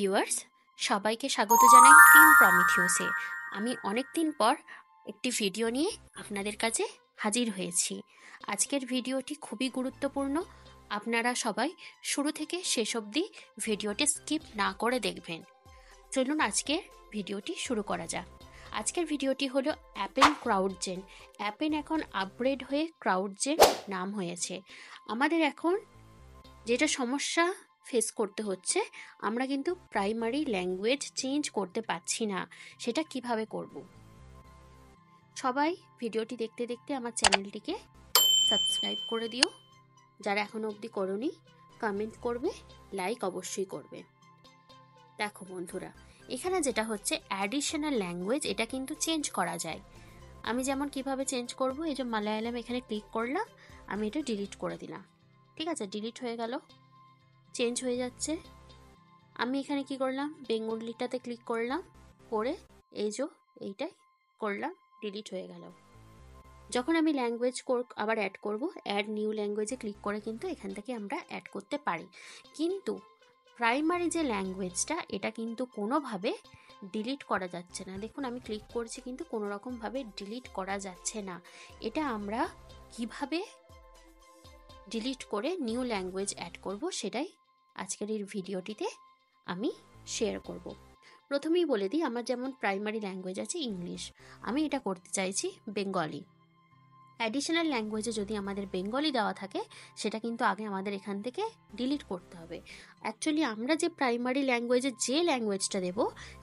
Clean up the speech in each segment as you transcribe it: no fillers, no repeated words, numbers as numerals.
Viewers, সবাইকে স্বাগত জানাই টিম প্রমিথিউসে। আমি অনেক দিন পর একটি ভিডিও নিয়ে আপনাদের কাছে হাজির হয়েছি। আজকের ভিডিওটি খুবই গুরুত্বপূর্ণ। আপনারা সবাই শুরু থেকে শেষ অবধি ভিডিওটি স্কিপ না করে দেখবেন। চলুন আজকের ভিডিওটি শুরু করা যাক। আজকের ভিডিওটি হলো অ্যাপেন ক্রাউডজেন। অ্যাপেন এখন আপগ্রেড হয়ে ক্রাউডজেন নাম হয়েছে। আমাদের এখন যেটা সমস্যা ফেস করতে হচ্ছে, আমরা কিন্তু প্রাইমারি ল্যাঙ্গুয়েজ চেঞ্জ করতে পারছি না। সেটা কিভাবে করব? সবাই ভিডিওটি দেখতে দেখতে আমার চ্যানেলটিকে সাবস্ক্রাইব করে দিও। যারা এখনো অবধি করোনি, কমেন্ট করবে, লাইক অবশ্যই করবে। দেখো বন্ধুরা, এখানে যেটা হচ্ছে অ্যাডিশনাল ল্যাঙ্গুয়েজ, এটা কিন্তু চেঞ্জ করা যায়। আমি যেমন কিভাবে চেঞ্জ করব, এই যে মালায়ালাম এখানে ক্লিক করলাম, আমি এটা ডিলিট করে দিলাম। ঠিক আছে, ডিলিট হয়ে গেল, চেঞ্জ হয়ে যাচ্ছে। আমি এখানে কি করলাম, বেঙ্গলিটাতে ক্লিক করলাম, করে এই যে এইটাই করলাম, ডিলিট হয়ে গেল। যখন আমি ল্যাঙ্গুয়েজ আবার অ্যাড করব, অ্যাড নিউ ল্যাঙ্গুয়েজে ক্লিক করে কিন্তু এখান থেকে আমরা অ্যাড করতে পারি। কিন্তু প্রাইমারি যে ল্যাঙ্গুয়েজটা, এটা কিন্তু কোনোভাবে ডিলিট করা যাচ্ছে না। দেখুন আমি ক্লিক করছি কিন্তু কোনো রকমভাবে ডিলিট করা যাচ্ছে না। এটা আমরা কিভাবে ডিলিট করে নিউ ল্যাঙ্গুয়েজ অ্যাড করব, সেটাই আজকের এই ভিডিওটিতে আমি শেয়ার করব। প্রথমেই বলে দিই, আমার যেমন প্রাইমারি ল্যাঙ্গুয়েজ আছে ইংলিশ, আমি এটা করতে চাইছি বেঙ্গলি। অ্যাডিশনাল ল্যাঙ্গুয়েজে যদি আমাদের বেঙ্গলি দেওয়া থাকে, সেটা কিন্তু আগে আমাদের এখান থেকে ডিলিট করতে হবে। অ্যাকচুয়ালি আমরা যে প্রাইমারি ল্যাঙ্গুয়েজে যে ল্যাঙ্গুয়েজটা দেব,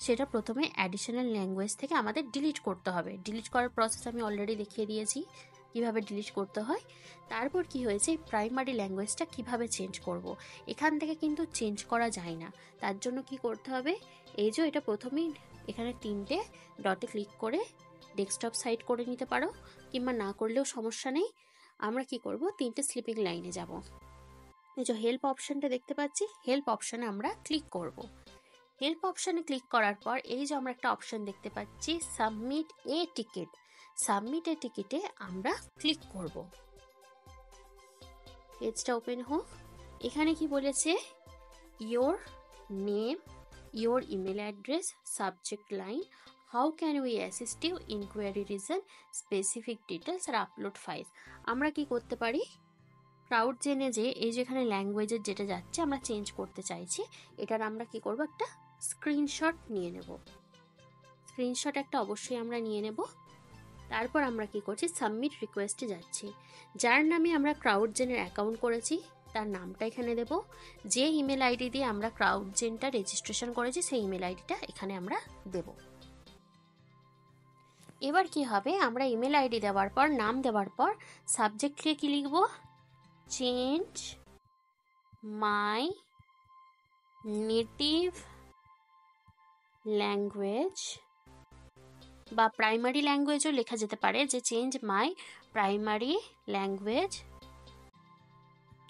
সেটা প্রথমে অ্যাডিশনাল ল্যাঙ্গুয়েজ থেকে আমাদের ডিলিট করতে হবে। ডিলিট করার প্রসেস আমি অলরেডি দেখিয়ে দিয়েছি কিভাবে ডিলিট করতে হয়। তারপর কি হয়েছে, প্রাইমারি ল্যাঙ্গুয়েজটা কিভাবে চেঞ্জ করব। এখান থেকে কিন্তু চেঞ্জ করা যায় না। তার জন্য কি করতে হবে, এই যে এটা প্রথমেই এখানে 3টে ডটে ক্লিক করে ডেস্কটপ সাইড করে নিতে পারো, কিংবা না করলেও সমস্যা নেই। আমরা কি করব, 3টে স্লিপিং লাইনে যাব। এই যে হেল্প অপশানটা দেখতে পাচ্ছি, হেল্প অপশানে আমরা ক্লিক করব। হেল্প অপশানে ক্লিক করার পর এই যে আমরা একটা অপশান দেখতে পাচ্ছি, সাবমিট এ টিকিট। সাবমিট এ টিকিটে আমরা ক্লিক করব। পেজটা ওপেন হোক। এখানে কি বলেছে, your name, your email address, subject line, how can we assist you, inquiry reason, specific details আর আপলোড ফাইল। আমরা কি করতে পারি, ক্রাউডজেনে যে এই যেখানে ল্যাঙ্গুয়েজের যেটা যাচ্ছে আমরা চেঞ্জ করতে চাইছি, এটার আমরা কি করব, একটা স্ক্রিনশট নিয়ে নেব। স্ক্রিনশট একটা অবশ্যই আমরা নিয়ে নেব। তারপর আমরা কি করছি, সাবমিট রিকোয়েস্টে যাচ্ছি। যার নামে আমরা ক্রাউডজেনের অ্যাকাউন্ট করেছি তার নামটা এখানে দেব। যে ইমেল আইডি দিয়ে আমরা ক্রাউডজেনটা রেজিস্ট্রেশন করেছি, সেই ইমেল আইডিটা এখানে আমরা দেব। এবার কি হবে, আমরা ইমেল আইডি দেওয়ার পর, নাম দেওয়ার পর সাবজেক্টে কি লিখব, চেঞ্জ মাই নেটিভ ল্যাঙ্গুয়েজ, বা প্রাইমারি ল্যাঙ্গুয়েজও লেখা যেতে পারে, যে change my primary language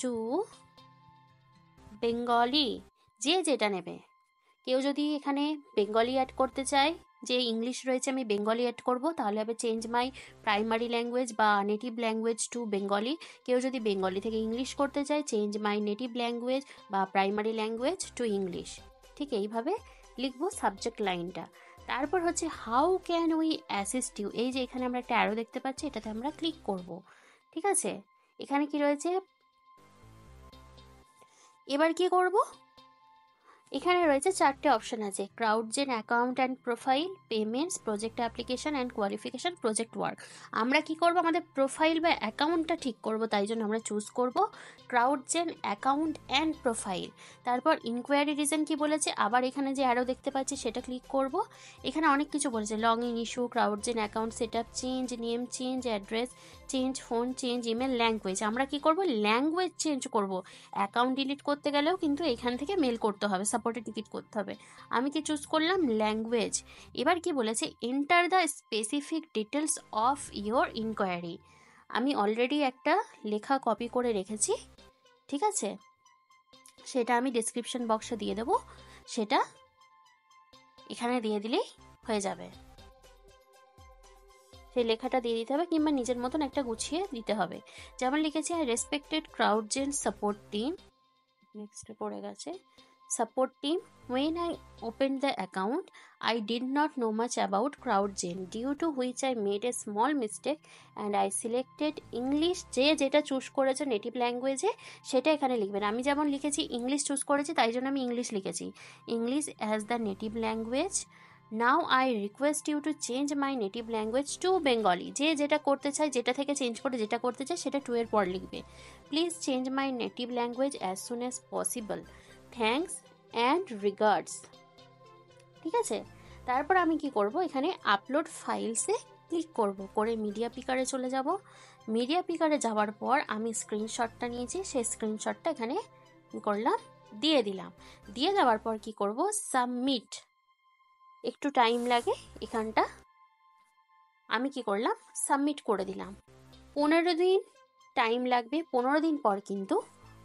to Bengali. যে যেটা নেবে, কেউ যদি এখানে বেঙ্গলি অ্যাড করতে চায়, যে ইংলিশ রয়েছে আমি বেঙ্গলি অ্যাড করব, তাহলে হবে চেঞ্জ মাই প্রাইমারি ল্যাঙ্গুয়েজ বা নেটিভ ল্যাঙ্গুয়েজ টু বেঙ্গলি। কেউ যদি বেঙ্গলি থেকে ইংলিশ করতে চায়, চেঞ্জ মাই নেটিভ ল্যাঙ্গুয়েজ বা প্রাইমারি ল্যাঙ্গুয়েজ টু ইংলিশ। ঠিক এইভাবে লিখবো সাবজেক্ট লাইনটা। তারপর হচ্ছে how can we assist you, এই যে এখানে আমরা একটা অ্যারো দেখতে পাচ্ছি, এটাতে আমরা ক্লিক করব। ঠিক আছে, এখানে কি রয়েছে, এবার কি করব, এখানে রয়েছে 4টে অপশন আছে, CrowdGen account and profile, payments, project application and qualification, project work. আমরা কি করব, আমাদের প্রোফাইল বা অ্যাকাউন্টটা ঠিক করব, তাই জন্য আমরা চুজ করব ক্রাউডজেন অ্যাকাউন্ট অ্যান্ড প্রোফাইল। তারপর ইনকোয়ারি রিজন কি বলেছে, আবার এখানে যে অ্যারো দেখতে পাচ্ছি সেটা ক্লিক করব। এখানে অনেক কিছু বলেছে, log in issue, CrowdGen account set up, change name, change address, change phone, change email, language. আমরা কি করব, ল্যাঙ্গুয়েজ চেঞ্জ করব। অ্যাকাউন্ট ডিলিট করতে গেলেও কিন্তু এখান থেকে মেল করতে হবে, সাপোর্টে টিকিট করতে হবে। আমি কি চুজ করলাম, ল্যাঙ্গুয়েজ। এবার কি বলেছে, enter the specific details of your inquiry. আমি অলরেডি একটা লেখা কপি করে রেখেছি, ঠিক আছে, সেটা আমি ডেসক্রিপশন বক্সে দিয়ে দেবো, সেটা এখানে দিয়ে দিলেই হয়ে যাবে। সেই লেখাটা দিয়ে দিতে হবে, কিংবা নিজের মতন একটা গুছিয়ে দিতে হবে। যেমন লিখেছি, আই রেসপেক্টেড ক্রাউডজেন সাপোর্ট টিম, নেক্সটে পড়ে গেছে, support team. When I opened the account, I did not know much about CrowdGen, due to which I made a small mistake and I selected English. যে যেটা চুজ করেছে native ল্যাঙ্গুয়েজে সেটা এখানে লিখবেন। আমি যেমন লিখেছি ইংলিশ চুজ করেছি, তাই জন্য আমি ইংলিশ লিখেছি, English as the native language. Now I request you to change my native language to Bengali. যে যেটা করতে চায়, যেটা থেকে চেঞ্জ করে যেটা করতে চায় সেটা 2 এর পর লিখবে। Please change my native language as soon as possible, thanks and regards. ঠিক আছে, তারপর আমি কি করব, এখানে আপলোড ফাইলসে ক্লিক করব, করে মিডিয়া পিকারে চলে যাব। মিডিয়া পিকারে যাওয়ার পর আমি স্ক্রিনশটটা নিয়েছি, সেই স্ক্রিনশটটা এখানে কি করলাম, দিয়ে দিলাম। দিয়ে যাওয়ার পর কি করব, সাবমিট। একটু টাইম লাগে এখানটা, আমি কি করলাম, সাবমিট করে দিলাম। 15 দিন টাইম লাগবে, 15 দিন পর কিন্তু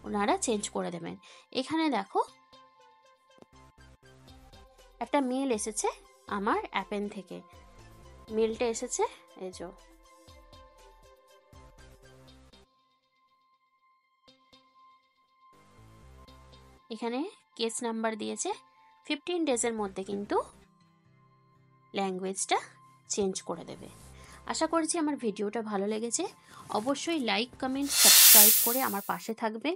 ওনারা চেঞ্জ করে দেবেন। এখানে দেখো একটা মেল এসেছে আমার অ্যাপেন থেকে, মেলটা এসেছে এই যে, এখানে কেস নাম্বার দিয়েছে। 15 ডেজের মধ্যে কিন্তু ল্যাঙ্গুয়েজটা চেঞ্জ করে দেবে। আশা করছি আমার ভিডিওটা ভালো লেগেছে। অবশ্যই লাইক, কমেন্ট, সাবস্ক্রাইব করে আমার পাশে থাকবেন,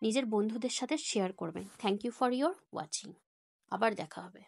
নিজের বন্ধুদের সাথে শেয়ার করবেন। Thank you for your watching. আবার দেখা হবে।